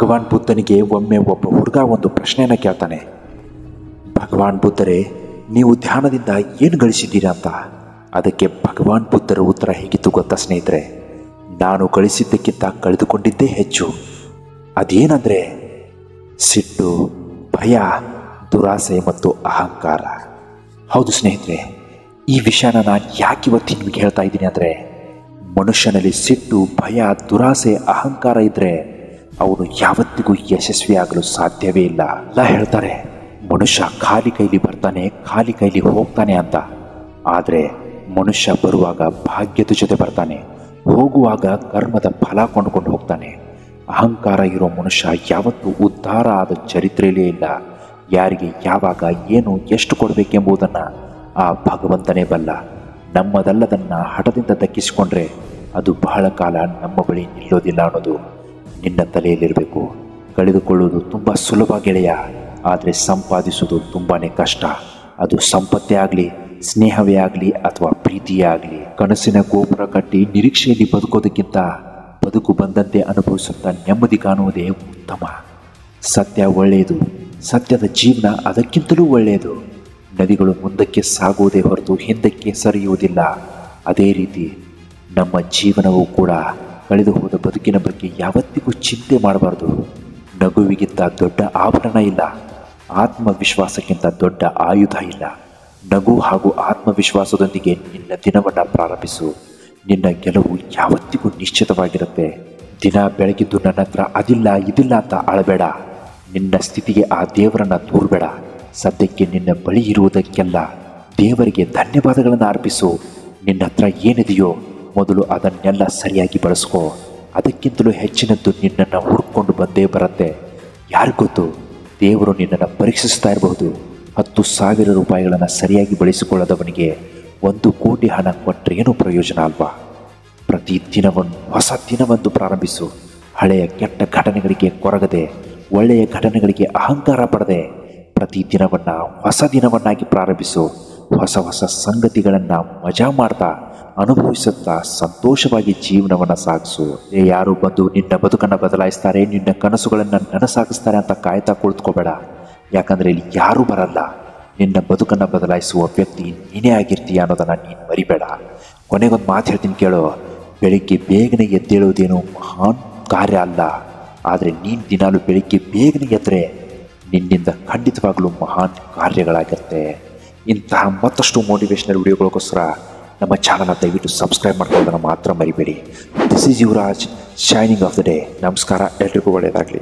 ಭಗವಾನ್ ಬುದ್ಧನಿಗೆ ಒಮ್ಮೆ ಒಬ್ಬ ಹುಡುಗ ಒಂದು ಪ್ರಶ್ನೆಯನ್ನು ಕೇಳ್ತಾನೆ. ಭಗವಾನ್ ಬುದ್ಧರೇ, ನೀವು ಧ್ಯಾನದಿಂದ ಏನು ಗಳಿಸಿದ್ದೀರಾ ಅಂತ. ಅದಕ್ಕೆ ಭಗವಾನ್ ಬುದ್ಧರ ಉತ್ತರ ಹೇಗಿತ್ತು ಗೊತ್ತಾ ಸ್ನೇಹಿತರೆ? ನಾನು ಗಳಿಸಿದ್ದಕ್ಕಿಂತ ಕಳೆದುಕೊಂಡಿದ್ದೇ ಹೆಚ್ಚು. ಅದೇನೆಂದರೆ ಸಿಟ್ಟು, ಭಯ, ದುರಾಸೆ ಮತ್ತು ಅಹಂಕಾರ. ಹೌದು ಸ್ನೇಹಿತರೆ, ಈ ವಿಷಯನ ನಾನು ಯಾಕೆ ಇವತ್ತು ನಿಮಗೆ ಹೇಳ್ತಾ ಇದ್ದೀನಿ ಅಂದರೆ, ಮನುಷ್ಯನಲ್ಲಿ ಸಿಟ್ಟು, ಭಯ, ದುರಾಸೆ, ಅಹಂಕಾರ ಇದ್ದರೆ ಅವನು ಯಾವತ್ತಿಗೂ ಯಶಸ್ವಿಯಾಗಲು ಸಾಧ್ಯವೇ ಇಲ್ಲ. ಎಲ್ಲ ಹೇಳ್ತಾರೆ ಮನುಷ್ಯ ಖಾಲಿ ಕೈಲಿ ಬರ್ತಾನೆ, ಖಾಲಿ ಕೈಲಿ ಹೋಗ್ತಾನೆ ಅಂತ. ಆದರೆ ಮನುಷ್ಯ ಬರುವಾಗ ಭಾಗ್ಯದ ಜೊತೆ ಬರ್ತಾನೆ, ಹೋಗುವಾಗ ಕರ್ಮದ ಫಲ ಕೊಂಡುಕೊಂಡು ಹೋಗ್ತಾನೆ. ಅಹಂಕಾರ ಇರೋ ಮನುಷ್ಯ ಯಾವತ್ತೂ ಉದ್ಧಾರ ಆದ ಚರಿತ್ರೆಯಲ್ಲೇ ಇಲ್ಲ. ಯಾರಿಗೆ ಯಾವಾಗ ಏನು ಎಷ್ಟು ಕೊಡಬೇಕೆಂಬುದನ್ನು ಆ ಭಗವಂತನೇ ಬಲ್ಲ. ನಮ್ಮದಲ್ಲದನ್ನು ಹಠದಿಂದ ದಕ್ಕಿಸಿಕೊಂಡ್ರೆ ಅದು ಬಹಳ ಕಾಲ ನಮ್ಮ ಬಳಿ ನಿಲ್ಲೋದಿಲ್ಲ ಅನ್ನೋದು ನಿನ್ನ ತಲೆಯಲ್ಲಿರಬೇಕು. ಕಳೆದುಕೊಳ್ಳುವುದು ತುಂಬ ಸುಲಭ ಗೆಳೆಯ, ಆದರೆ ಸಂಪಾದಿಸುವುದು ತುಂಬಾ ಕಷ್ಟ. ಅದು ಸಂಪತ್ತೇ ಆಗಲಿ, ಸ್ನೇಹವೇ ಆಗಲಿ ಅಥವಾ ಪ್ರೀತಿಯೇ ಆಗಲಿ. ಕನಸಿನ ಗೋಪುರ ಕಟ್ಟಿ ನಿರೀಕ್ಷೆಯಲ್ಲಿ ಬದುಕೋದಕ್ಕಿಂತ ಬದುಕು ಬಂದಂತೆ ಅನುಭವಿಸುತ್ತಾ ನೆಮ್ಮದಿ ಕಾಣುವುದೇ ಉತ್ತಮ. ಸತ್ಯ ಒಳ್ಳೆಯದು, ಸತ್ಯದ ಜೀವನ ಅದಕ್ಕಿಂತಲೂ ಒಳ್ಳೆಯದು. ನದಿಗಳು ಮುಂದಕ್ಕೆ ಸಾಗುವುದೇ ಹೊರತು ಹಿಂದಕ್ಕೆ ಸರಿಯುವುದಿಲ್ಲ. ಅದೇ ರೀತಿ ನಮ್ಮ ಜೀವನವೂ ಕೂಡ ಕಳೆದು ಹೋದ ಬದುಕಿನ ಬಗ್ಗೆ ಯಾವತ್ತಿಗೂ ಚಿಂತೆ ಮಾಡಬಾರ್ದು. ನಗುವಿಗಿಂತ ದೊಡ್ಡ ಆಭರಣ ಇಲ್ಲ, ಆತ್ಮವಿಶ್ವಾಸಕ್ಕಿಂತ ದೊಡ್ಡ ಆಯುಧ ಇಲ್ಲ. ನಗು ಹಾಗೂ ಆತ್ಮವಿಶ್ವಾಸದೊಂದಿಗೆ ನಿನ್ನ ದಿನವನ್ನು ಪ್ರಾರಂಭಿಸು. ನಿನ್ನ ಗೆಲುವು ಯಾವತ್ತಿಗೂ ನಿಶ್ಚಿತವಾಗಿರುತ್ತೆ. ದಿನ ಬೆಳಗಿದ್ದು ನನ್ನ ಹತ್ರ ಅದಿಲ್ಲ ಇದಿಲ್ಲ ಅಂತ ಅಳಬೇಡ. ನಿನ್ನ ಸ್ಥಿತಿಗೆ ಆ ದೇವರನ್ನು ದೂರಬೇಡ. ಸದ್ಯಕ್ಕೆ ನಿನ್ನ ಬಳಿ ಇರುವುದಕ್ಕೆಲ್ಲ ದೇವರಿಗೆ ಧನ್ಯವಾದಗಳನ್ನು ಅರ್ಪಿಸು. ನಿನ್ನ ಹತ್ರ ಏನಿದೆಯೋ ಮೊದಲು ಅದನ್ನೆಲ್ಲ ಸರಿಯಾಗಿ ಬಳಸ್ಕೋ. ಅದಕ್ಕಿಂತಲೂ ಹೆಚ್ಚಿನದ್ದು ನಿನ್ನನ್ನು ಹುಡ್ಕೊಂಡು ಬಂದೇ ಬರುತ್ತೆ. ಯಾರಿಗೊತ್ತು, ದೇವರು ನಿನ್ನನ್ನು ಪರೀಕ್ಷಿಸ್ತಾ ಇರಬಹುದು. 10,000 ರೂಪಾಯಿಗಳನ್ನು ಸರಿಯಾಗಿ ಬಳಸಿಕೊಳ್ಳದವನಿಗೆ 1 ಕೋಟಿ ಹಣ ಕೊಟ್ಟರೇನು ಪ್ರಯೋಜನ ಅಲ್ವಾ? ಪ್ರತಿ ದಿನವನ್ನು ಹೊಸ ದಿನವನ್ನು ಪ್ರಾರಂಭಿಸು. ಹಳೆಯ ಕೆಟ್ಟ ಘಟನೆಗಳಿಗೆ ಕೊರಗದೆ, ಒಳ್ಳೆಯ ಘಟನೆಗಳಿಗೆ ಅಹಂಕಾರ ಪಡದೆ ಪ್ರತಿ ದಿನವನ್ನು ಹೊಸ ದಿನವನ್ನಾಗಿ ಪ್ರಾರಂಭಿಸು. ಹೊಸ ಹೊಸ ಸಂಗತಿಗಳನ್ನು ಮಜಾ ಮಾಡ್ತಾ, ಅನುಭವಿಸುತ್ತಾ ಸಂತೋಷವಾಗಿ ಜೀವನವನ್ನು ಸಾಗಿಸು. ಯಾರು ಬಂದು ನಿನ್ನ ಬದುಕನ್ನು ಬದಲಾಯಿಸ್ತಾರೆ, ನಿನ್ನ ಕನಸುಗಳನ್ನು ನನಸಾಗಿಸ್ತಾರೆ ಅಂತ ಕಾಯ್ತಾ ಕುಳಿತುಕೋಬೇಡ. ಯಾಕಂದರೆ ಇಲ್ಲಿ ಯಾರೂ ಬರಲ್ಲ. ನಿನ್ನ ಬದುಕನ್ನು ಬದಲಾಯಿಸುವ ವ್ಯಕ್ತಿ ನೀನೇ ಆಗಿರ್ತೀಯ ಅನ್ನೋದನ್ನು ನೀನು ಮರಿಬೇಡ. ಕೊನೆಗೊಂದು ಮಾತು ಹೇಳ್ತೀನಿ ಕೇಳೋ. ಬೆಳಿಗ್ಗೆ ಬೇಗನೆ ಎದ್ದೇಳುವುದೇನು ಮಹಾನ್ ಕಾರ್ಯ ಅಲ್ಲ, ಆದರೆ ನೀನು ದಿನಾಲು ಬೆಳಿಗ್ಗೆ ಬೇಗನೆ ಎದ್ದರೆ ನಿನ್ನಿಂದ ಖಂಡಿತವಾಗಲೂ ಮಹಾನ್ ಕಾರ್ಯಗಳಾಗಿರುತ್ತೆ. ಇಂತಹ ಮತ್ತಷ್ಟು ಮೋಟಿವೇಶನಲ್ ವಿಡಿಯೋಗಳಿಗೋಸ್ಕರ ನಮ್ಮ ಚಾನಲ್ನ ದಯವಿಟ್ಟು ಸಬ್ಸ್ಕ್ರೈಬ್ ಮಾಡ್ಕೊಳ್ಳೋದನ್ನು ಮಾತ್ರ ಮರಿಬೇಡಿ. This is Yuvraj shining of the day. ನಮಸ್ಕಾರ, ಎಲ್ರಿಗೂ ಒಳ್ಳೆಯದಾಗಲಿ.